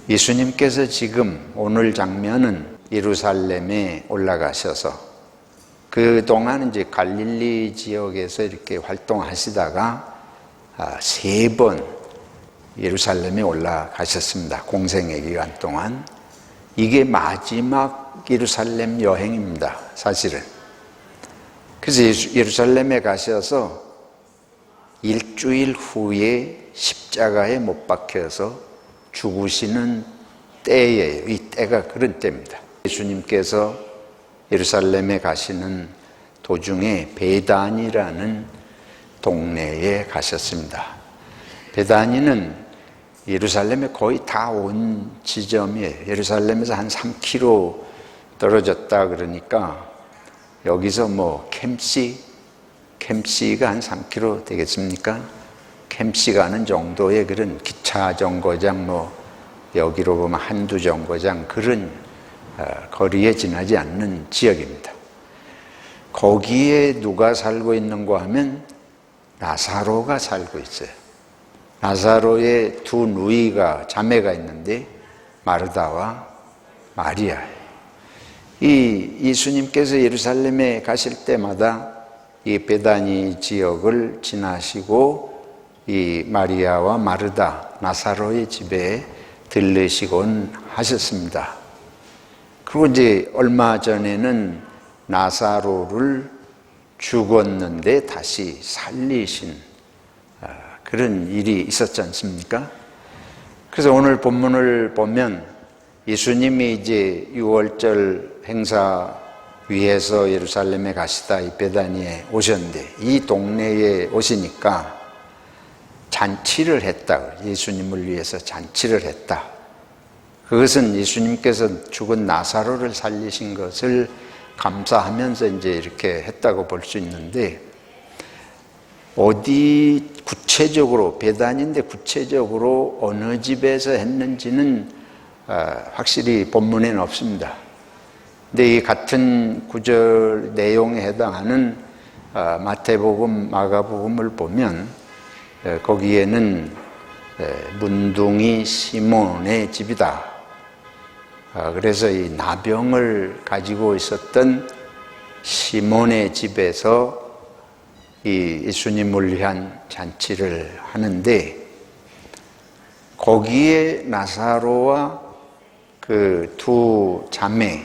예수님께서 지금 오늘 장면은 예루살렘에 올라가셔서 그동안 이제 갈릴리 지역에서 이렇게 활동하시다가 3번 예루살렘에 올라가셨습니다. 공생의 기간 동안. 이게 마지막 예루살렘 여행입니다. 사실은. 그래서 예루살렘에 가셔서 일주일 후에 십자가에 못 박혀서 죽으시는 때예요. 이 때가 그런 때입니다. 예수님께서 예루살렘에 가시는 도중에 베단이라는 동네에 가셨습니다. 베다니는 예루살렘에 거의 다 온 지점이에요. 예루살렘에서 한 3km 떨어졌다 그러니까 여기서 뭐 캠시가 한 3km 되겠습니까? 캠시 가는 정도의 그런 기차 정거장 뭐 여기로 보면 한두 정거장 그런 거리에 지나지 않는 지역입니다. 거기에 누가 살고 있는가 하면 나사로가 살고 있어요. 나사로의 두 누이가 자매가 있는데 마르다와 마리아예요. 이 예수님께서 예루살렘에 가실 때마다 이 베다니 지역을 지나시고 이 마리아와 마르다 나사로의 집에 들르시곤 하셨습니다. 그리고 이제 얼마 전에는 나사로를 죽었는데 다시 살리신 그런 일이 있었지 않습니까? 그래서 오늘 본문을 보면 예수님이 이제 6월절 행사 위해서 예루살렘에 가시다 이 베다니에 오셨는데 이 동네에 오시니까 잔치를 했다. 예수님을 위해서 잔치를 했다. 그것은 예수님께서 죽은 나사로를 살리신 것을 감사하면서 이제 이렇게 했다고 볼 수 있는데 어디 구체적으로 베단인데 구체적으로 어느 집에서 했는지는 확실히 본문에는 없습니다. 근데 이 같은 구절 내용에 해당하는 마태복음, 마가복음을 보면 거기에는 문둥이 시몬의 집이다. 그래서 이 나병을 가지고 있었던 시몬의 집에서 이 예수님을 위한 잔치를 하는데 거기에 나사로와 그 두 자매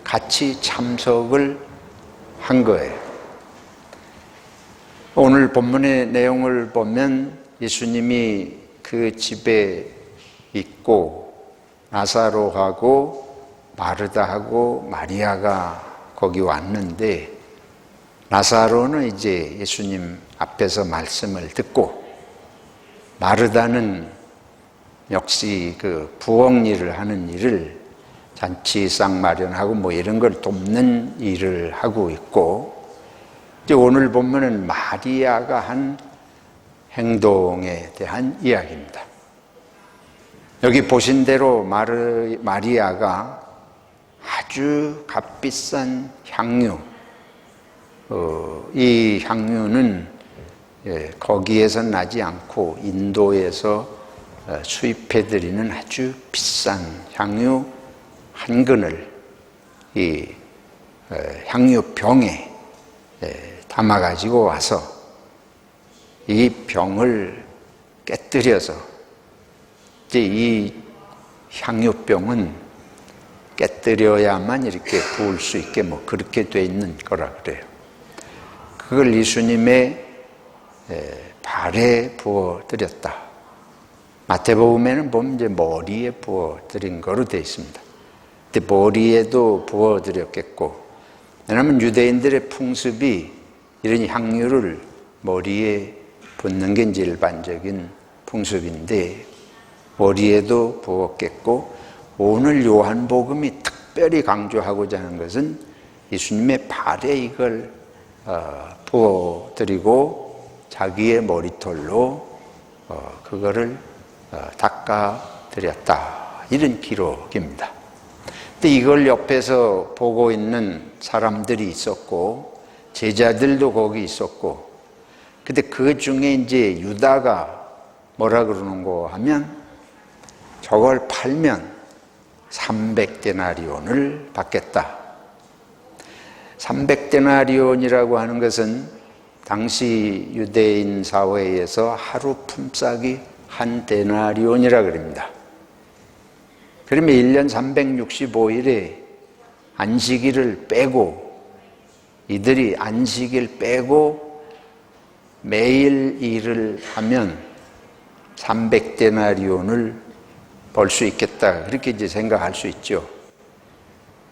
같이 참석을 한 거예요. 오늘 본문의 내용을 보면 예수님이 그 집에 있고 나사로하고 마르다하고 마리아가 거기 왔는데 나사로는 이제 예수님 앞에서 말씀을 듣고 마르다는 역시 그 부엌 일을 하는 일을 잔치상 마련하고 뭐 이런 걸 돕는 일을 하고 있고 이제 오늘 보면은 마리아가 한 행동에 대한 이야기입니다. 여기 보신 대로 마리아가 아주 값비싼 향유, 이 향유는 거기에서 나지 않고 인도에서 수입해드리는 아주 비싼 향유 한 근을 이 향유병에 담아가지고 와서 이 병을 깨뜨려서 이제 이 향유병은 깨뜨려야만 이렇게 부을 수 있게 뭐 그렇게 돼 있는 거라 그래요. 그걸 예수님의 발에 부어 드렸다. 마태복음에는 보면 이제 머리에 부어 드린 거로 되어 있습니다. 근데 머리에도 부어 드렸겠고, 왜냐하면 유대인들의 풍습이 이런 향유를 머리에 붓는 게 이제 일반적인 풍습인데 머리에도 부었겠고, 오늘 요한복음이 특별히 강조하고자 하는 것은 예수님의 발에 이걸 부어드리고 자기의 머리털로 그거를 닦아드렸다. 이런 기록입니다. 근데 이걸 옆에서 보고 있는 사람들이 있었고 제자들도 거기 있었고, 근데 그 중에 이제 유다가 뭐라 그러는고 하면 저걸 팔면 300데나리온을 받겠다. 300데나리온이라고 하는 것은 당시 유대인 사회에서 하루 품삯이 한 데나리온이라 그럽니다. 그러면 1년 365일에 안식일을 빼고, 이들이 안식일 빼고 매일 일을 하면 300데나리온을 벌 수 있겠다. 그렇게 이제 생각할 수 있죠.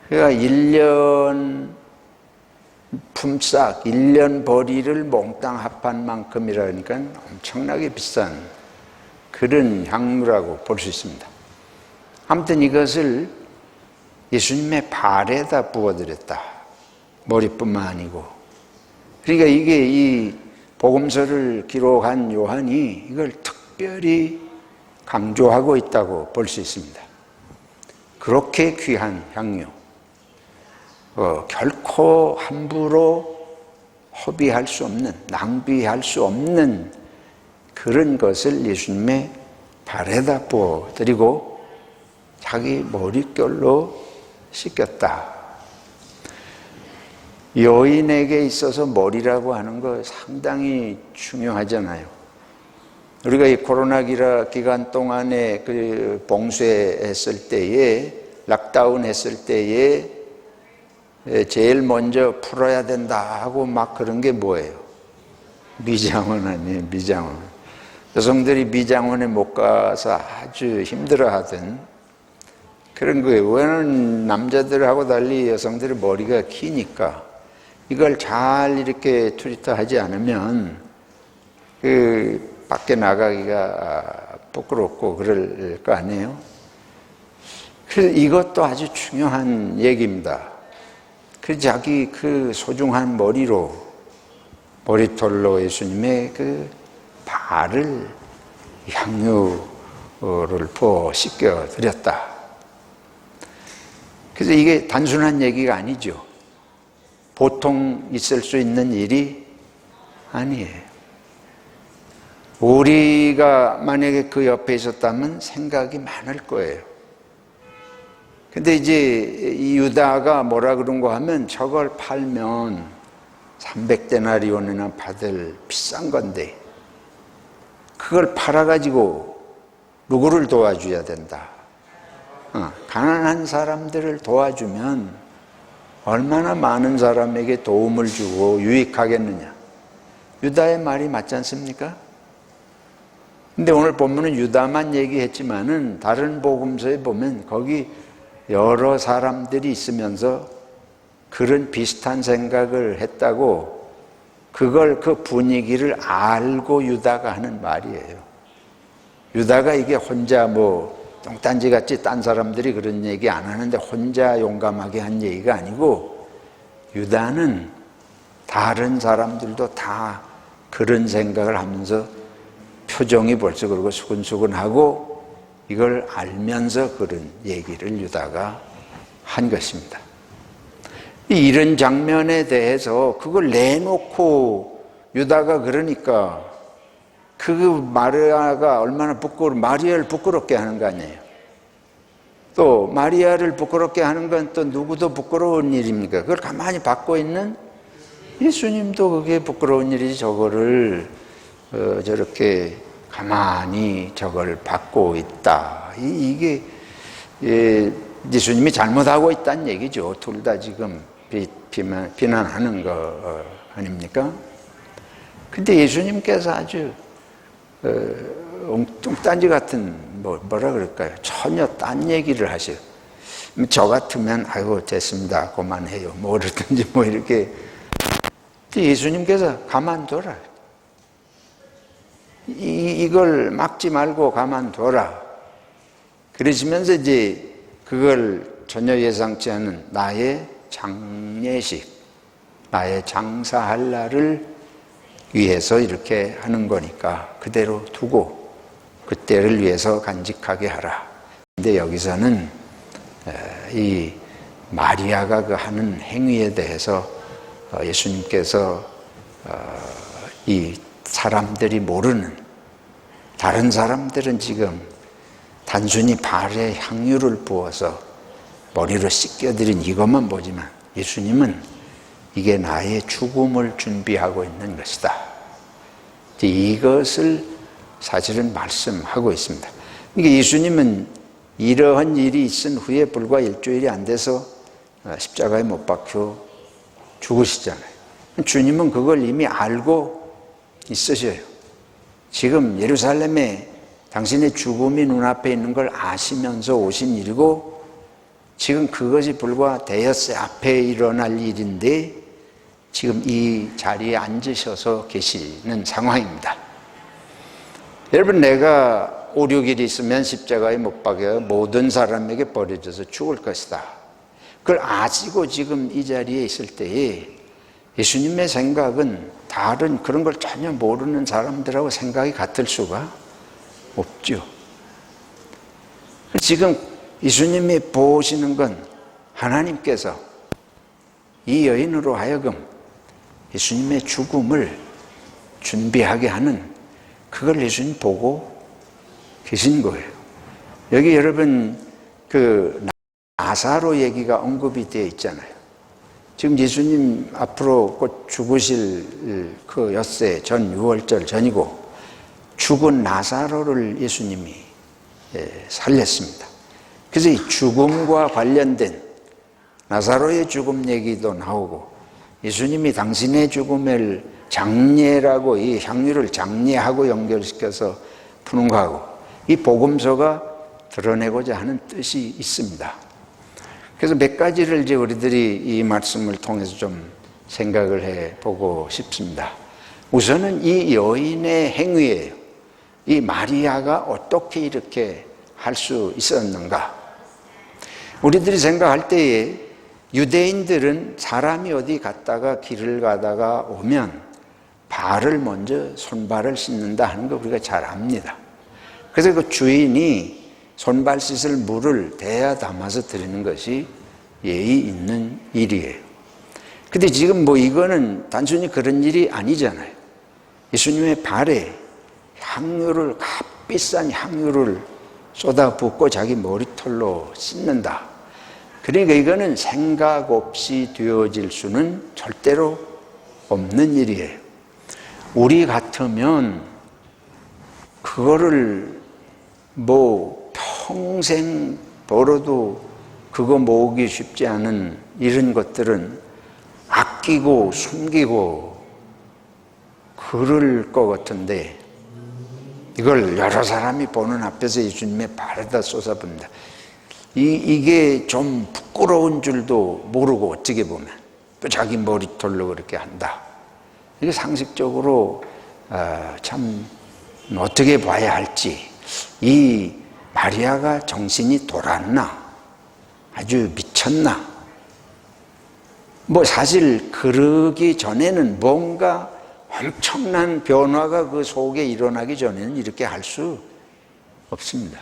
그러니까 1년 품삯, 1년 벌이를 몽땅 합한 만큼이라니까 엄청나게 비싼 그런 향유라고 볼 수 있습니다. 아무튼 이것을 예수님의 발에다 부어드렸다. 머리뿐만 아니고. 그러니까 이게 이 복음서를 기록한 요한이 이걸 특별히 강조하고 있다고 볼 수 있습니다. 그렇게 귀한 향유, 결코 함부로 허비할 수 없는, 낭비할 수 없는 그런 것을 예수님의 발에다 부어드리고 자기 머릿결로 씻겼다. 여인에게 있어서 머리라고 하는 거 상당히 중요하잖아요. 우리가 이 코로나 기간 동안에 그 봉쇄했을 때에, 락다운 했을 때에 제일 먼저 풀어야 된다 하고 막 그런 게 뭐예요? 미장원 아니에요, 미장원. 여성들이 미장원에 못 가서 아주 힘들어하던 그런 거예요. 왜냐하면 남자들하고 달리 여성들의 머리가 기니까 이걸 잘 이렇게 트리트하지 않으면 그 밖에 나가기가 부끄럽고 그럴 거 아니에요? 그래서 이것도 아주 중요한 얘기입니다. 그 자기 그 소중한 머리털로 예수님의 그 발을 향유를 부어 씻겨 드렸다. 그래서 이게 단순한 얘기가 아니죠. 보통 있을 수 있는 일이 아니에요. 우리가 만약에 그 옆에 있었다면 생각이 많을 거예요. 근데 이제 이 유다가 뭐라 그런가 하면 저걸 팔면 300데나리온이나 받을 비싼 건데 그걸 팔아가지고 누구를 도와줘야 된다. 가난한 사람들을 도와주면 얼마나 많은 사람에게 도움을 주고 유익하겠느냐. 유다의 말이 맞지 않습니까? 근데 오늘 본문은 유다만 얘기했지만은 다른 복음서에 보면 거기 여러 사람들이 있으면서 그런 비슷한 생각을 했다고 그걸 그 분위기를 알고 유다가 하는 말이에요. 유다가 이게 혼자 똥딴지같이 딴 사람들이 그런 얘기 안 하는데 혼자 용감하게 한 얘기가 아니고 유다는 다른 사람들도 다 그런 생각을 하면서 표정이 벌써 그러고 수근수근하고 이걸 알면서 그런 얘기를 유다가 한 것입니다. 이런 장면에 대해서 그걸 내놓고 유다가 그러니까 그 마리아가 얼마나 마리아를 부끄럽게 하는 거 아니에요. 또 마리아를 부끄럽게 하는 건 또 누구도 부끄러운 일입니까? 그걸 가만히 받고 있는 예수님도 그게 부끄러운 일이지 저거를 저렇게 가만히 저걸 받고 있다. 이게 예수님이 잘못하고 있다는 얘기죠. 둘 다 지금 비난하는 거 아닙니까? 근데 예수님께서 아주 뚱딴지 같은 뭐라 그럴까요? 전혀 딴 얘기를 하셔요. 저 같으면 아이고 됐습니다. 그만해요. 그러든지 이렇게. 예수님께서 가만둬라. 이걸 막지 말고 가만둬라. 그러시면서 이제 그걸 전혀 예상치 않은 나의 장례식, 나의 장사할 날을 위해서 이렇게 하는 거니까 그대로 두고 그때를 위해서 간직하게 하라. 근데 여기서는 이 마리아가 그 하는 행위에 대해서 예수님께서 이 사람들이 모르는, 다른 사람들은 지금 단순히 발에 향유를 부어서 머리로 씻겨드린 이것만 보지만 예수님은 이게 나의 죽음을 준비하고 있는 것이다. 이것을 사실은 말씀하고 있습니다. 그러니까 예수님은 이러한 일이 있은 후에 불과 일주일이 안 돼서 십자가에 못 박혀 죽으시잖아요. 주님은 그걸 이미 알고 있으셔요. 지금 예루살렘에 당신의 죽음이 눈앞에 있는 걸 아시면서 오신 일이고 지금 그것이 불과 대여섯 앞에 일어날 일인데 지금 이 자리에 앉으셔서 계시는 상황입니다. 여러분, 내가 5, 6일 있으면 십자가에 못 박여 모든 사람에게 버려져서 죽을 것이다. 그걸 아시고 지금 이 자리에 있을 때에 예수님의 생각은 다른 그런 걸 전혀 모르는 사람들하고 생각이 같을 수가 없죠. 지금 예수님이 보시는 건 하나님께서 이 여인으로 하여금 예수님의 죽음을 준비하게 하는 그걸 예수님 보고 계신 거예요. 여기 여러분 그 나사로 얘기가 언급이 되어 있잖아요. 지금 예수님 앞으로 곧 죽으실 그 엿새 전 유월절 전이고 죽은 나사로를 예수님이 살렸습니다. 그래서 이 죽음과 관련된 나사로의 죽음 얘기도 나오고 예수님이 당신의 죽음을 장례라고 이 향유를 장례하고 연결시켜서 푸는 거하고 이 복음서가 드러내고자 하는 뜻이 있습니다. 그래서 몇 가지를 이제 우리들이 이 말씀을 통해서 좀 생각을 해보고 싶습니다. 우선은 이 여인의 행위예요. 이 마리아가 어떻게 이렇게 할 수 있었는가? 우리들이 생각할 때에 유대인들은 사람이 어디 갔다가 길을 가다가 오면 발을 먼저 손발을 씻는다 하는 거 우리가 잘 압니다. 그래서 그 주인이 손발 씻을 물을 대야 담아서 드리는 것이 예의 있는 일이에요. 근데 지금 뭐 이거는 단순히 그런 일이 아니잖아요. 예수님의 발에 향유를, 값비싼 향유를 쏟아붓고 자기 머리털로 씻는다. 그러니까 이거는 생각 없이 되어질 수는 절대로 없는 일이에요. 우리 같으면 그거를 뭐 평생 벌어도 그거 모으기 쉽지 않은 이런 것들은 아끼고 숨기고 그럴 것 같은데 이걸 여러 사람이 보는 앞에서 예수님의 발에다 쏟아붓는다. 이게 좀 부끄러운 줄도 모르고 어떻게 보면 또 자기 머리털로 그렇게 한다. 이게 상식적으로 참 어떻게 봐야 할지, 이 마리아가 정신이 돌았나, 아주 미쳤나, 뭐 사실 그러기 전에는 뭔가 엄청난 변화가 그 속에 일어나기 전에는 이렇게 할 수 없습니다.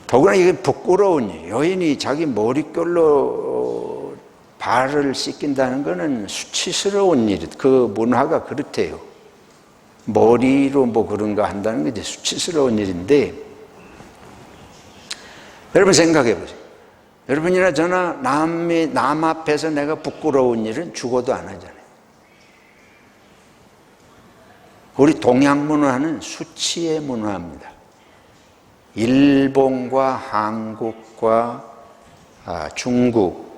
더구나 이게 부끄러운 일이에요. 여인이 자기 머릿결로 발을 씻긴다는 것은 수치스러운 일이에요. 그 문화가 그렇대요. 머리로 뭐 그런가 한다는 게 이제 수치스러운 일인데, 여러분 생각해 보세요. 여러분이나 저나 남 앞에서 내가 부끄러운 일은 죽어도 안 하잖아요. 우리 동양 문화는 수치의 문화입니다. 일본과 한국과 중국,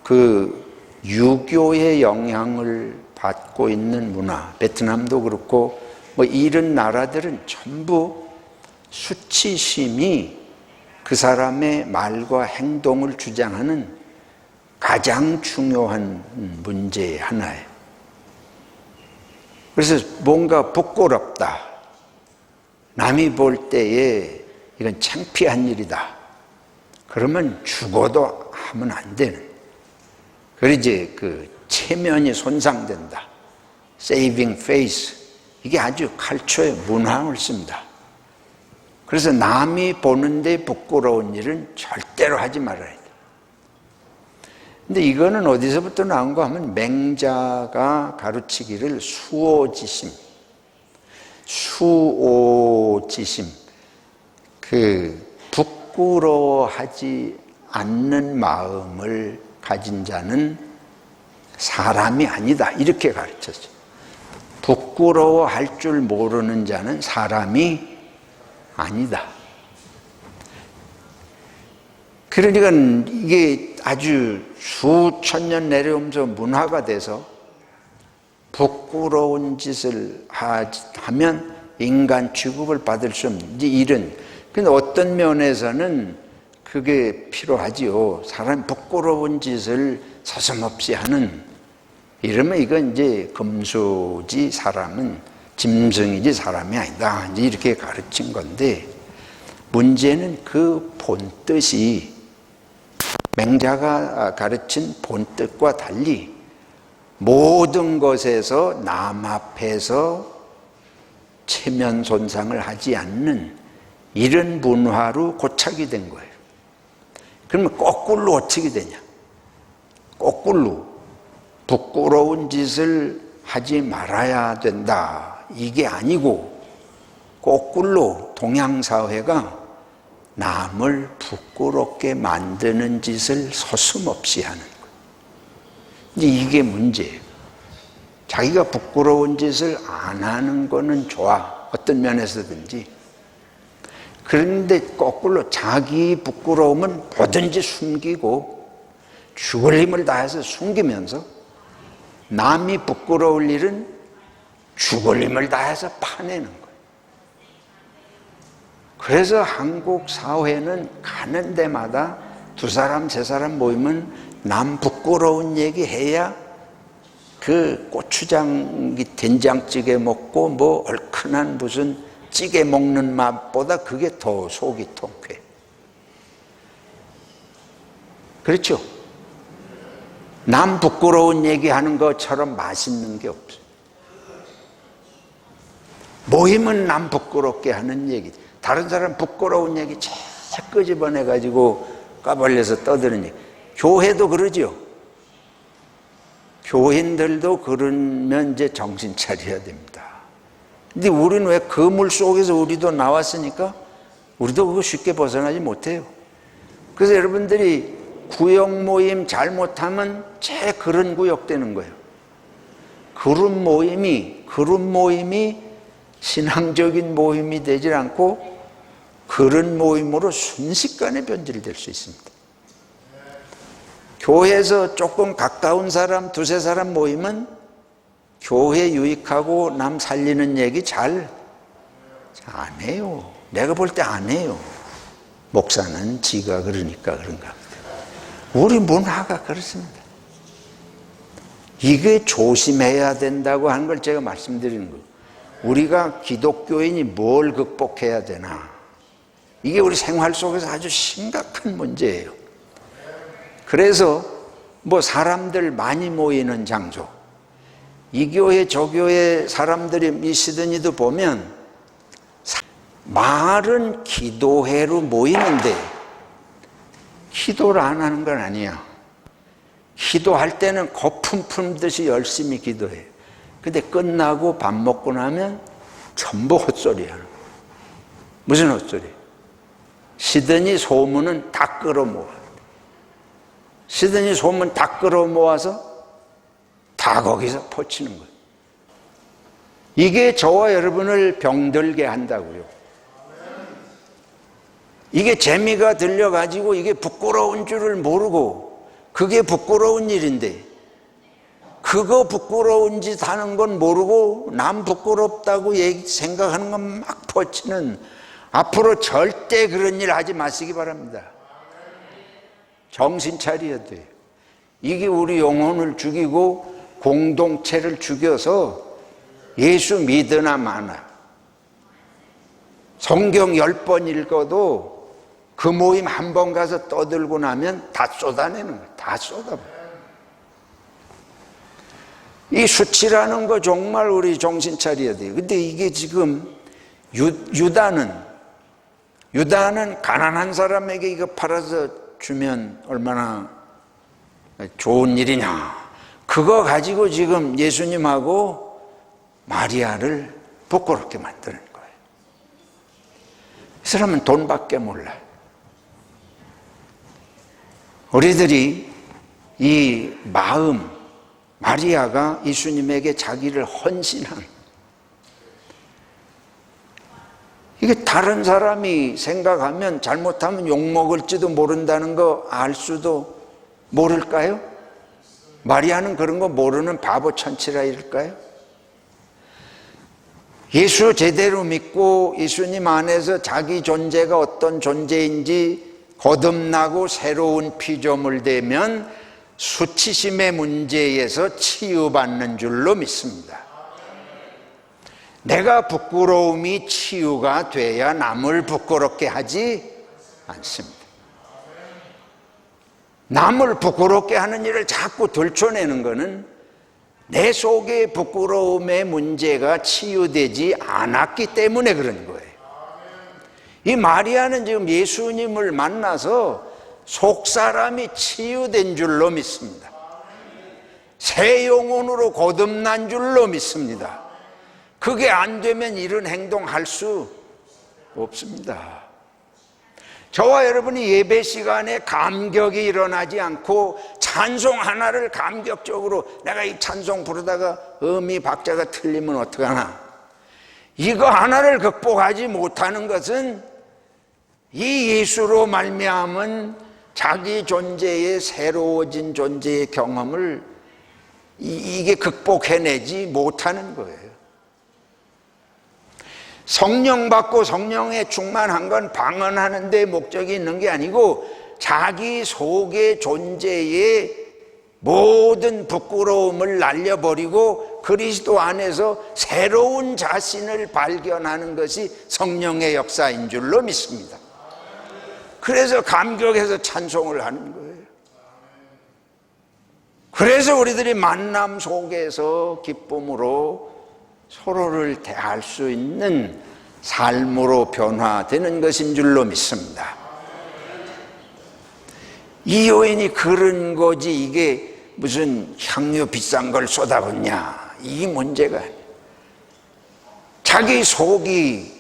그 유교의 영향을 받고 있는 문화, 베트남도 그렇고 뭐 이런 나라들은 전부 수치심이 그 사람의 말과 행동을 주장하는 가장 중요한 문제의 하나예요. 그래서 뭔가 부끄럽다, 남이 볼 때에 이건 창피한 일이다, 그러면 죽어도 하면 안 되는, 그리고 이제 그 체면이 손상된다, saving face, 이게 아주 칼초의 문화를 씁니다. 그래서 남이 보는데 부끄러운 일은 절대로 하지 말아야 돼. 근데 이거는 어디서부터 나온가 하면 맹자가 가르치기를 수오지심, 부끄러워하지 않는 마음을 가진 자는 사람이 아니다, 이렇게 가르쳤죠. 부끄러워할 줄 모르는 자는 사람이 아니다. 그러니까 이게 아주 수천 년 내려오면서 문화가 돼서 부끄러운 짓을 하면 인간 취급을 받을 수 없는 이런. 근데 어떤 면에서는 그게 필요하지요. 사람이 부끄러운 짓을 서슴없이 하는, 이러면 이건 이제 금수지 사람은 짐승이지 사람이 아니다, 이제 이렇게 가르친 건데, 문제는 그 본뜻이 맹자가 가르친 본뜻과 달리 모든 것에서 남 앞에서 체면 손상을 하지 않는 이런 문화로 고착이 된 거예요. 그러면 거꾸로 어떻게 되냐? 거꾸로 부끄러운 짓을 하지 말아야 된다, 이게 아니고 거꾸로 동양사회가 남을 부끄럽게 만드는 짓을 서슴없이 하는 거예요. 이제 이게 문제예요. 자기가 부끄러운 짓을 안 하는 거는 좋아, 어떤 면에서든지. 그런데 거꾸로 자기 부끄러움은 뭐든지 숨기고 죽을 힘을 다해서 숨기면서 남이 부끄러울 일은 죽을 힘을 다해서 파내는 거예요. 그래서 한국 사회는 가는 데마다 두 사람 세 사람 모이면 남 부끄러운 얘기 해야 그 고추장 된장찌개 먹고 뭐 얼큰한 무슨 찌개 먹는 맛보다 그게 더 속이 통쾌해. 그렇죠? 남 부끄러운 얘기하는 것처럼 맛있는 게 없어요. 모임은 남 부끄럽게 하는 얘기, 다른 사람 부끄러운 얘기 쫙 끄집어내가지고 까발려서 떠드는 얘기. 교회도 그러죠. 교인들도 그러면 이제 정신 차려야 됩니다. 근데 우리는 왜 그물 속에서 우리도 나왔으니까 우리도 그거 쉽게 벗어나지 못해요. 그래서 여러분들이 구역 모임 잘못하면 제 그런 구역 되는 거예요. 그룹 모임이 신앙적인 모임이 되질 않고 그런 모임으로 순식간에 변질될 수 있습니다. 교회에서 조금 가까운 사람 두세 사람 모이면 교회 유익하고 남 살리는 얘기 잘 안 해요. 내가 볼 때 안 해요. 목사는 지가 그러니까 그런가. 우리 문화가 그렇습니다. 이게 조심해야 된다고 하는 걸 제가 말씀드리는 거예요. 우리가 기독교인이 뭘 극복해야 되나, 이게 우리 생활 속에서 아주 심각한 문제예요. 그래서 뭐 사람들 많이 모이는 장소, 이 교회 저 교회 사람들이 이 시드니도 보면 말은 기도회로 모이는데 기도를 안 하는 건 아니야. 기도할 때는 거품 품듯이 열심히 기도해. 근데 끝나고 밥 먹고 나면 전부 헛소리야. 무슨 헛소리? 시드니 소문은 다 끌어모아. 시드니 소문 다 끌어모아서 다 거기서 퍼치는 거예요. 이게 저와 여러분을 병들게 한다고요. 이게 재미가 들려가지고 이게 부끄러운 줄을 모르고 그게 부끄러운 일인데, 그거 부끄러운 짓 하는 건 모르고 남 부끄럽다고 생각하는 건 막 퍼치는, 앞으로 절대 그런 일 하지 마시기 바랍니다. 정신 차려야 돼요. 이게 우리 영혼을 죽이고 공동체를 죽여서 예수 믿으나 마나. 성경 10번 읽어도 그 모임 한 번 가서 떠들고 나면 다 쏟아내는 거예요. 다 쏟아버려요. 이 수치라는 거 정말 우리 정신 차려야 돼요. 근데 이게 지금 유다는 가난한 사람에게 이거 팔아서 주면 얼마나 좋은 일이냐, 그거 가지고 지금 예수님하고 마리아를 부끄럽게 만드는 거예요. 그 사람은 돈밖에 몰라. 우리들이 이 마음, 마리아가 예수님에게 자기를 헌신한, 이게 다른 사람이 생각하면 잘못하면 욕먹을지도 모른다는 거 알 수도 모를까요? 마리아는 그런 거 모르는 바보 천치라 이럴까요? 예수 제대로 믿고 예수님 안에서 자기 존재가 어떤 존재인지 거듭나고 새로운 피조물 되면 수치심의 문제에서 치유받는 줄로 믿습니다. 내가 부끄러움이 치유가 돼야 남을 부끄럽게 하지 않습니다. 남을 부끄럽게 하는 일을 자꾸 들춰내는 것은 내 속의 부끄러움의 문제가 치유되지 않았기 때문에 그런 거예요. 이 마리아는 지금 예수님을 만나서 속사람이 치유된 줄로 믿습니다. 새 영혼으로 거듭난 줄로 믿습니다. 그게 안 되면 이런 행동할 수 없습니다. 저와 여러분이 예배 시간에 감격이 일어나지 않고 찬송 하나를 감격적으로 내가 이 찬송 부르다가 음이 박자가 틀리면 어떡하나, 이거 하나를 극복하지 못하는 것은 이 예수로 말미암은 자기 존재의 새로워진 존재의 경험을 이게 극복해내지 못하는 거예요. 성령 받고 성령에 충만한 건 방언하는 데 목적이 있는 게 아니고 자기 속의 존재의 모든 부끄러움을 날려버리고 그리스도 안에서 새로운 자신을 발견하는 것이 성령의 역사인 줄로 믿습니다. 그래서 감격해서 찬송을 하는 거예요. 그래서 우리들이 만남 속에서 기쁨으로 서로를 대할 수 있는 삶으로 변화되는 것인 줄로 믿습니다. 이 여인이 그런 거지 이게 무슨 향유 비싼 걸 쏟아붓냐, 이 문제가 아니에요. 자기 속이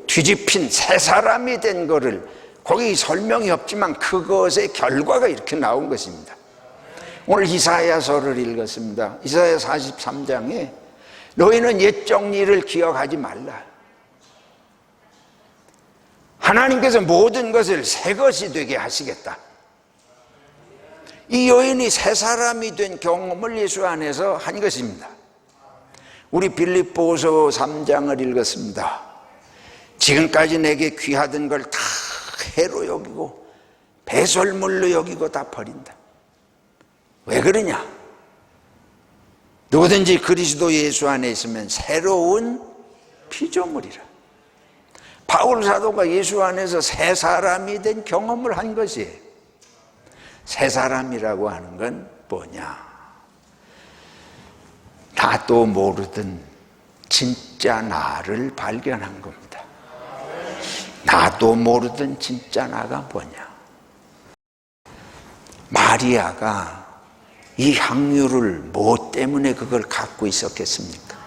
뒤집힌 새 사람이 된 거를, 거기 설명이 없지만 그것의 결과가 이렇게 나온 것입니다. 오늘 이사야서를 읽었습니다. 이사야 43장에 너희는 옛 정리를 기억하지 말라. 하나님께서 모든 것을 새 것이 되게 하시겠다. 이 여인이 새 사람이 된 경험을 예수 안에서 한 것입니다. 우리 빌립보서 3장을 읽었습니다. 지금까지 내게 귀하던 걸 다 해로 여기고 배설물로 여기고 다 버린다. 왜 그러냐? 누구든지 그리스도 예수 안에 있으면 새로운 피조물이라. 바울 사도가 예수 안에서 새 사람이 된 경험을 한 것이에요. 새 사람이라고 하는 건 뭐냐? 나도 모르던 진짜 나를 발견한 겁니다. 나도 모르던 진짜 나가 뭐냐? 마리아가 이 향유를 뭐 때문에 그걸 갖고 있었겠습니까?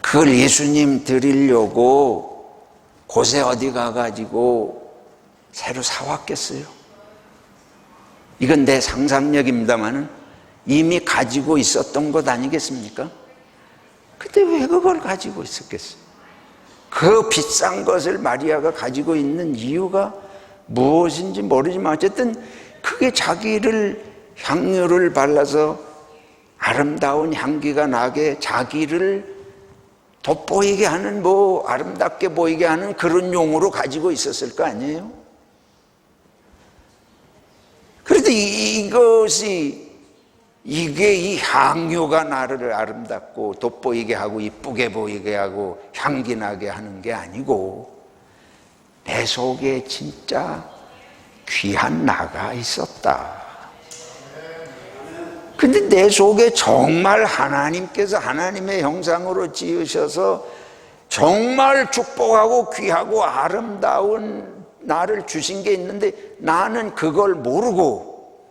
그걸 예수님 드리려고 곳에 어디 가가지고 새로 사왔겠어요? 이건 내 상상력입니다만은 이미 가지고 있었던 것 아니겠습니까? 근데 왜 그걸 가지고 있었겠어요? 그 비싼 것을 마리아가 가지고 있는 이유가 무엇인지 모르지만 어쨌든 그게 자기를 향유를 발라서 아름다운 향기가 나게 자기를 돋보이게 하는 아름답게 보이게 하는 그런 용으로 가지고 있었을 거 아니에요? 그런데 이게 이 향유가 나를 아름답고 돋보이게 하고 이쁘게 보이게 하고 향기 나게 하는 게 아니고 내 속에 진짜 귀한 나가 있었다. 근데 내 속에 정말 하나님께서 하나님의 형상으로 지으셔서 정말 축복하고 귀하고 아름다운 나를 주신 게 있는데 나는 그걸 모르고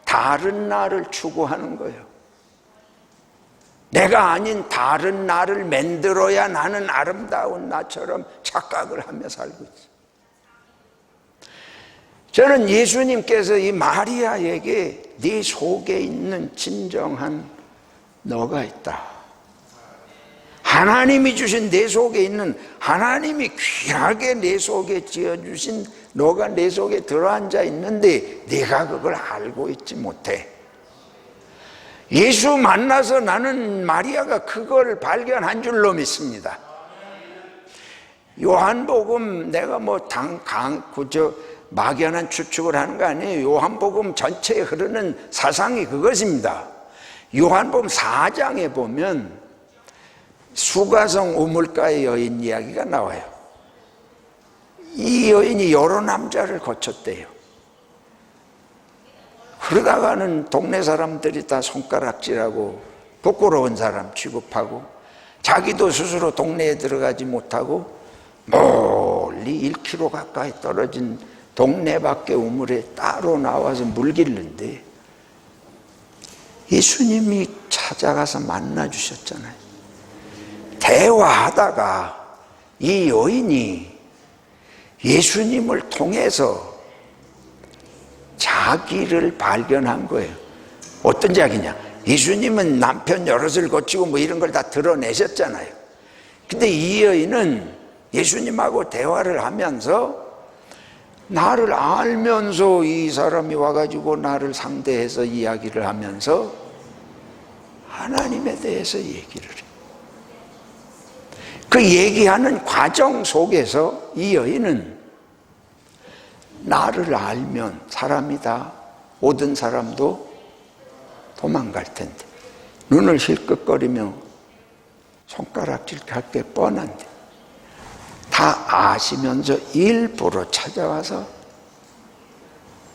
다른 나를 추구하는 거예요. 내가 아닌 다른 나를 만들어야 나는 아름다운 나처럼 착각을 하며 살고 있어요. 저는 예수님께서 이 마리아에게 네 속에 있는 진정한 너가 있다, 하나님이 주신 내 속에 있는, 하나님이 귀하게 내 속에 지어주신 너가 내 속에 들어앉아 있는데 네가 그걸 알고 있지 못해. 예수 만나서 나는 마리아가 그걸 발견한 줄로 믿습니다. 요한복음, 내가 막연한 추측을 하는 거 아니에요. 요한복음 전체에 흐르는 사상이 그것입니다. 요한복음 4장에 보면 수가성 우물가의 여인 이야기가 나와요. 이 여인이 여러 남자를 거쳤대요. 그러다가는 동네 사람들이 다 손가락질하고 부끄러운 사람 취급하고, 자기도 스스로 동네에 들어가지 못하고 멀리 1km 가까이 떨어진 동네 밖에 우물에 따로 나와서 물 길는데 예수님이 찾아가서 만나주셨잖아요. 대화하다가 이 여인이 예수님을 통해서 자기를 발견한 거예요. 어떤 자기냐? 예수님은 남편 여럿을 거치고 뭐 이런 걸 다 드러내셨잖아요. 근데 이 여인은 예수님하고 대화를 하면서 나를 알면서 이 사람이 와가지고 나를 상대해서 이야기를 하면서 하나님에 대해서 얘기를 해요. 그 얘기하는 과정 속에서 이 여인은 나를 알면 사람이다, 모든 사람도 도망갈 텐데, 눈을 힐끗거리며 손가락질 할 게 뻔한데 다 아시면서 일부러 찾아와서,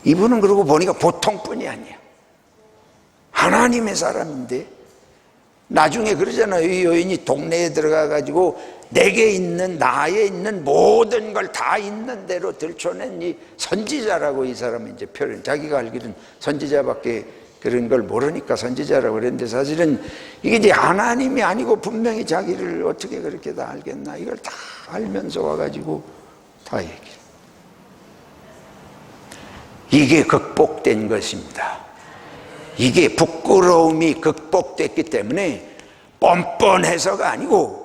이분은 그러고 보니까 보통뿐이 아니야. 하나님의 사람인데, 나중에 그러잖아요. 이 여인이 동네에 들어가가지고 내게 있는, 나에 있는 모든 걸 다 있는 대로 들춰낸 이 선지자라고 이 사람이 이제 표현, 자기가 알기로는 선지자밖에 그런 걸 모르니까 선지자라고 그랬는데, 사실은 이게 이제 하나님이 아니고 분명히 자기를 어떻게 그렇게 다 알겠나, 이걸 다 알면서 와가지고 다 얘기해. 이게 극복된 것입니다. 이게 부끄러움이 극복됐기 때문에 뻔뻔해서가 아니고,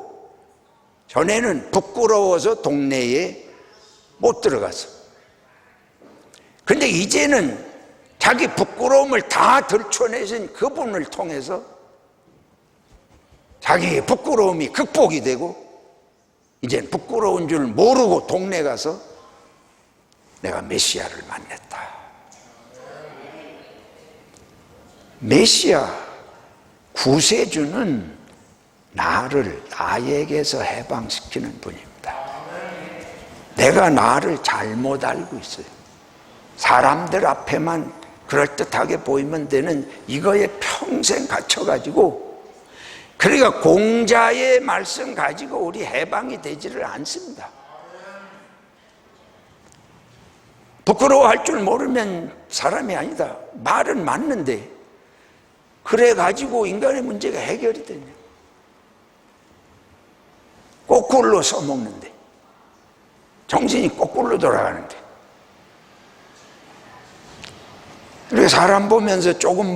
전에는 부끄러워서 동네에 못 들어갔어. 근데 이제는 자기 부끄러움을 다 들춰내신 그분을 통해서 자기의 부끄러움이 극복이 되고, 이제는 부끄러운 줄 모르고 동네 가서 내가 메시아를 만났다. 메시아, 구세주는 나에게서 해방시키는 분입니다. 내가 나를 잘못 알고 있어요. 사람들 앞에만 그럴듯하게 보이면 되는 이거에 평생 갇혀가지고, 그러니까 공자의 말씀 가지고 우리 해방이 되지를 않습니다. 부끄러워할 줄 모르면 사람이 아니다. 말은 맞는데 그래가지고 인간의 문제가 해결이 되냐. 거꾸로 써먹는데, 정신이 거꾸로 돌아가는데, 그리고 사람 보면서 조금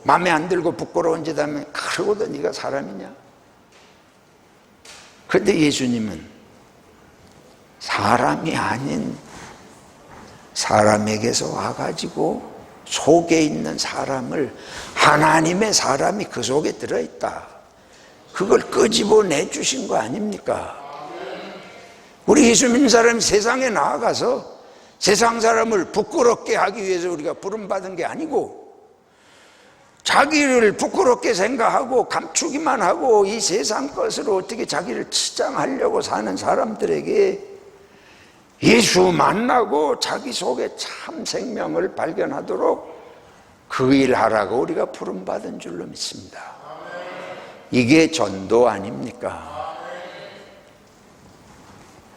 마음에 안 들고 부끄러운 짓 하면 그러고도 네가 사람이냐? 그런데 예수님은 사람이 아닌 사람에게서 와가지고 속에 있는 사람을, 하나님의 사람이 그 속에 들어있다, 그걸 끄집어내 주신 거 아닙니까? 우리 예수 믿는 사람이 세상에 나아가서 세상 사람을 부끄럽게 하기 위해서 우리가 부름받은 게 아니고, 자기를 부끄럽게 생각하고 감추기만 하고 이 세상 것으로 어떻게 자기를 치장하려고 사는 사람들에게 예수 만나고 자기 속에 참 생명을 발견하도록 그 일하라고 우리가 부름받은 줄로 믿습니다. 이게 전도 아닙니까?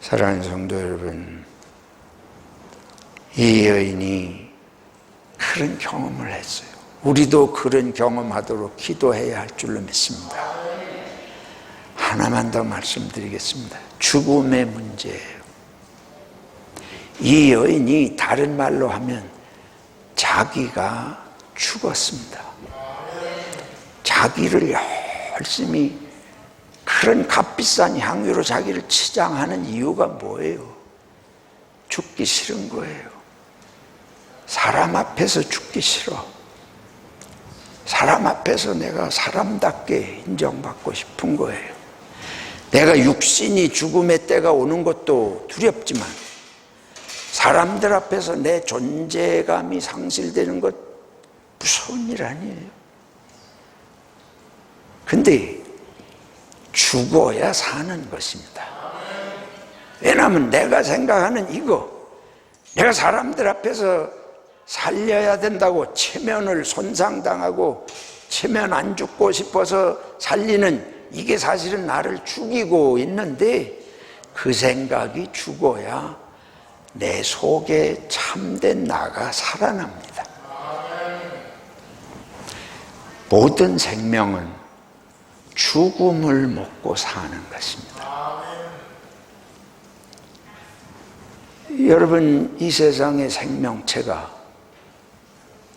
사랑하는 성도 여러분, 이 여인이 그런 경험을 했어요. 우리도 그런 경험하도록 기도해야 할 줄로 믿습니다. 하나만 더 말씀드리겠습니다. 죽음의 문제예요. 이 여인이 다른 말로 하면 자기가 죽었습니다. 자기를 열심히 그런 값비싼 향유로 자기를 치장하는 이유가 뭐예요? 죽기 싫은 거예요. 사람 앞에서 죽기 싫어. 사람 앞에서 내가 사람답게 인정받고 싶은 거예요. 내가 육신이 죽음의 때가 오는 것도 두렵지만 사람들 앞에서 내 존재감이 상실되는 것 무서운 일 아니에요. 근데 죽어야 사는 것입니다. 왜냐하면 내가 생각하는 이거, 내가 사람들 앞에서 살려야 된다고 체면을 손상당하고 체면 안 죽고 싶어서 살리는 이게 사실은 나를 죽이고 있는데, 그 생각이 죽어야 내 속에 참된 나가 살아납니다. 모든 생명은 죽음을 먹고 사는 것입니다. 여러분, 이 세상의 생명체가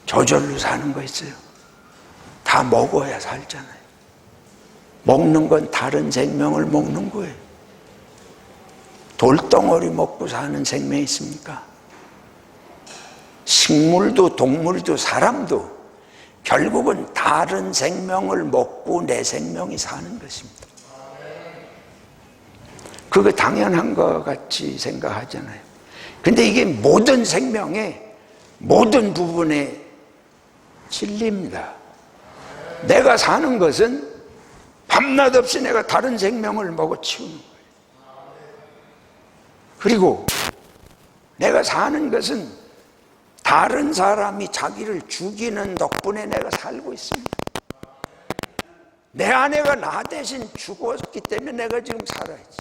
저절로 사는 거 있어요. 다 먹어야 살잖아요. 먹는 건 다른 생명을 먹는 거예요. 돌덩어리 먹고 사는 생명이 있습니까? 식물도 동물도 사람도 결국은 다른 생명을 먹고 내 생명이 사는 것입니다. 그거 당연한 것 같이 생각하잖아요. 근데 이게 모든 생명의 모든 부분의 진리입니다. 내가 사는 것은 밤낮 없이 내가 다른 생명을 먹어 치우는 거예요. 그리고 내가 사는 것은 다른 사람이 자기를 죽이는 덕분에 내가 살고 있습니다. 내 아내가 나 대신 죽었기 때문에 내가 지금 살아야지.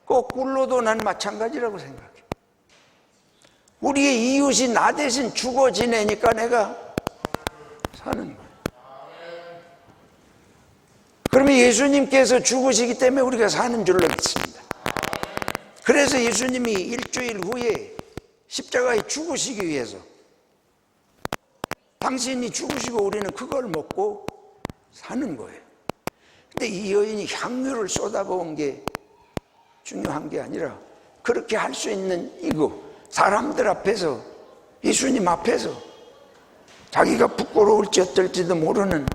거꾸로도 난 마찬가지라고 생각해. 우리의 이웃이 나 대신 죽어 지내니까 내가 사는 거예요. 그러면 예수님께서 죽으시기 때문에 우리가 사는 줄로 믿습니다. 그래서 예수님이 일주일 후에 십자가에 죽으시기 위해서, 당신이 죽으시고 우리는 그걸 먹고 사는 거예요. 근데 이 여인이 향유를 쏟아부은 게 중요한 게 아니라, 그렇게 할 수 있는 이거, 사람들 앞에서, 예수님 앞에서 자기가 부끄러울지 어떨지도 모르는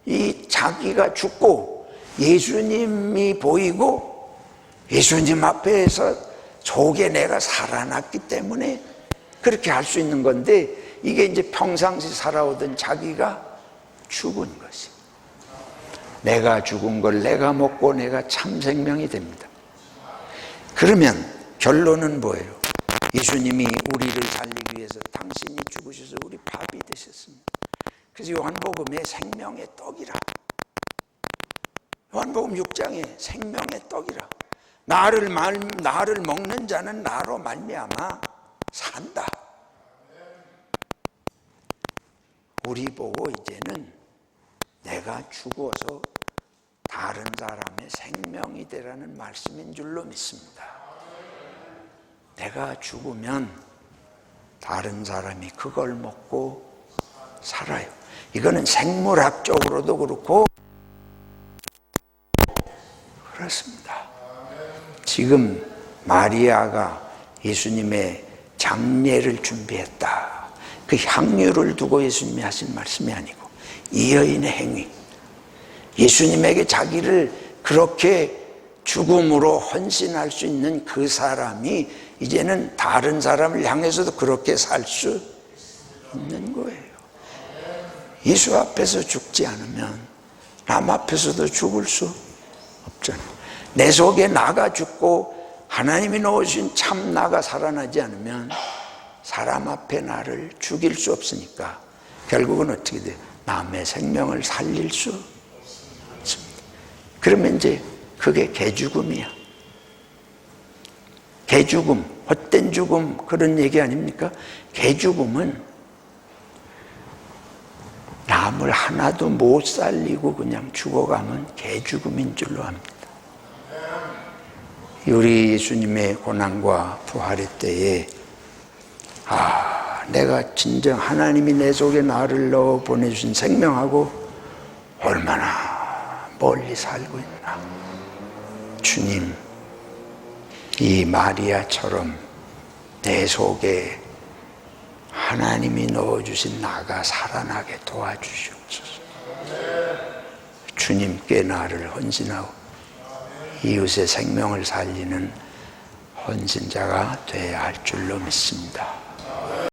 이 자기가 죽고 예수님이 보이고 예수님 앞에서 속에 내가 살아났기 때문에 그렇게 할 수 있는 건데, 이게 이제 평상시 살아오던 자기가 죽은 것이, 내가 죽은 걸 내가 먹고 내가 참 생명이 됩니다. 그러면 결론은 뭐예요? 예수님이 우리를 살리기 위해서 당신이 죽으셔서 우리 밥이 되셨습니다. 그래서 요한복음에 생명의 떡이라, 요한복음 6장에 생명의 떡이라, 나를 먹는 자는 나로 말미암아 산다. 우리 보고 이제는 내가 죽어서 다른 사람의 생명이 되라는 말씀인 줄로 믿습니다. 내가 죽으면 다른 사람이 그걸 먹고 살아요. 이거는 생물학적으로도 그렇고 그렇습니다. 지금 마리아가 예수님의 장례를 준비했다, 그 향유를 두고 예수님이 하신 말씀이 아니고, 이 여인의 행위, 예수님에게 자기를 그렇게 죽음으로 헌신할 수 있는 그 사람이 이제는 다른 사람을 향해서도 그렇게 살 수 있는 거예요. 예수 앞에서 죽지 않으면 남 앞에서도 죽을 수 없잖아요. 내 속에 나가 죽고 하나님이 넣으신 참 나가 살아나지 않으면 사람 앞에 나를 죽일 수 없으니까 결국은 어떻게 돼요? 남의 생명을 살릴 수 없습니다. 그러면 이제 그게 개죽음이야. 개죽음, 헛된 죽음, 그런 얘기 아닙니까? 개죽음은 남을 하나도 못 살리고 그냥 죽어가면 개죽음인 줄로 압니다. 우리 예수님의 고난과 부활의 때에 내가 진정 하나님이 내 속에 나를 넣어 보내주신 생명하고 얼마나 멀리 살고 있나. 주님, 이 마리아처럼 내 속에 하나님이 넣어주신 나가 살아나게 도와주시옵소서. 주님께 나를 헌신하고 이웃의 생명을 살리는 헌신자가 되어야 할 줄로 믿습니다.